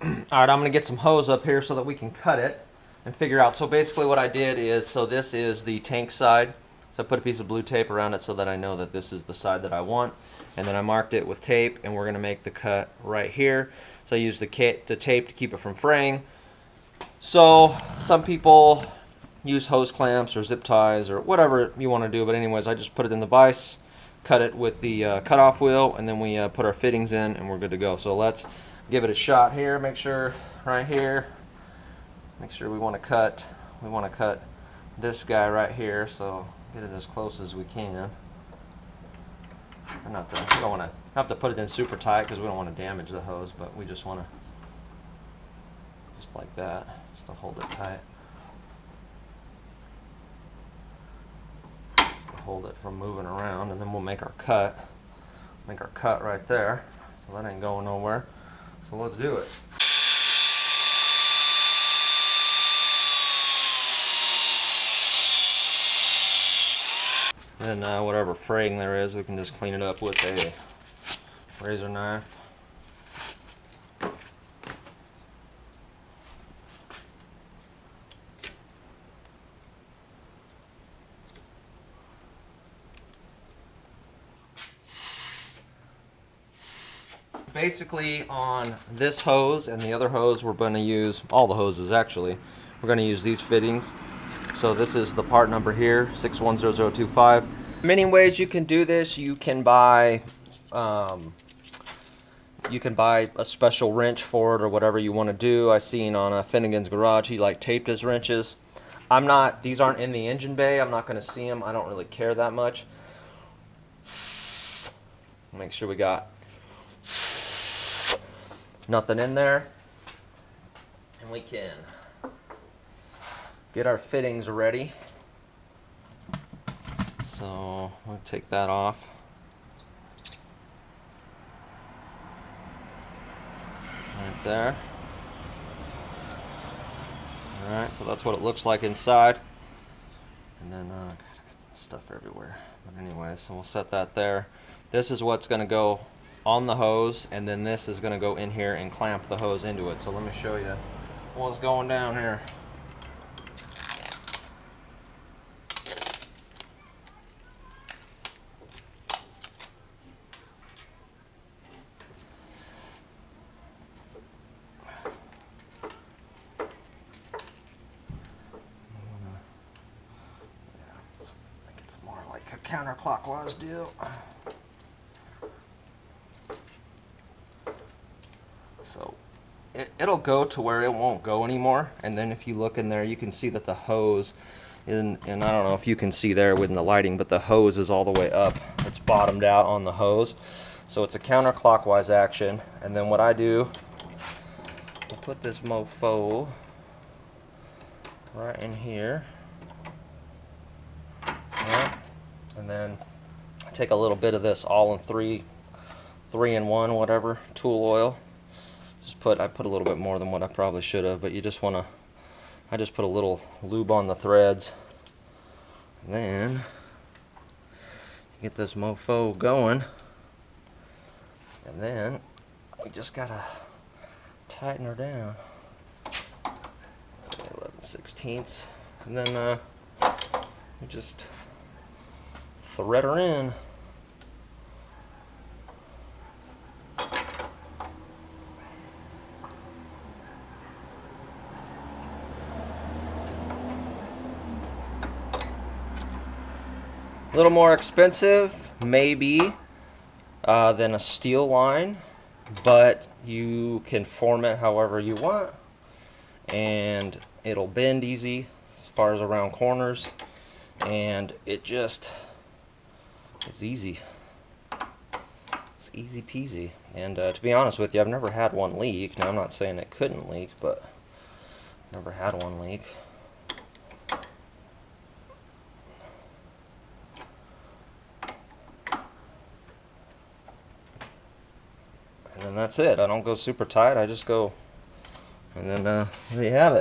Alright, I'm going to get some hose up here so that we can cut it and figure out. So basically what I did is, so this is the tank side. So I put a piece of blue tape around it so that I know that this is the side that I want. And then I marked it with tape, and we're going to make the cut right here. So I used the tape to keep it from fraying. So some people use hose clamps or zip ties or whatever you want to do. But anyways, I just put it in the vise, cut it with the cutoff wheel, and then we put our fittings in, and we're good to go. So let's give it a shot here. Make sure right here. Make sure we want to cut. We want to cut this guy right here. So get it as close as we can. We don't want to have to put it in super tight because we don't want to damage the hose, but we just want to just like that, just to hold it tight. Hold it from moving around, and then we'll make our cut. Make our cut right there. So that ain't going nowhere. So let's do it. Then whatever fraying there is, we can just clean it up with a razor knife. Basically on this hose and the other hose, we're going to use, all the hoses actually, we're going to use these fittings. So this is the part number here, 610025. Many ways you can do this. You can buy a special wrench for it or whatever you want to do. I seen on Finnegan's Garage, he like taped his wrenches. These aren't in the engine bay. I'm not going to see them. I don't really care that much. Make sure we got nothing in there, and we can get our fittings ready. So we'll take that off. Right there. Alright, so that's what it looks like inside. And then, God, stuff everywhere. But anyway, so we'll set that there. This is what's going to go on the hose, and then this is going to go in here and clamp the hose into it. So let me show you what's going down here. Make it some more like a counterclockwise deal. So it'll go to where it won't go anymore, and then if you look in there, you can see that the hose, and I don't know if you can see there within the lighting, but the hose is all the way up. It's bottomed out on the hose. So it's a counterclockwise action, and then what I do, I'll put this mofo right in here. Right. And then take a little bit of this all-in three in one, whatever, tool oil. I put a little bit more than what I probably should have, but you just want to, I just put a little lube on the threads. And then you get this mofo going, and then we just gotta tighten her down. 11/16, and then we just thread her in. A little more expensive, maybe, than a steel line, but you can form it however you want, and it'll bend easy as far as around corners, and it's easy. It's easy peasy. And to be honest with you, I've never had one leak. Now, I'm not saying it couldn't leak, but I've never had one leak. And then that's it. I don't go super tight. I just go, and then there you have it.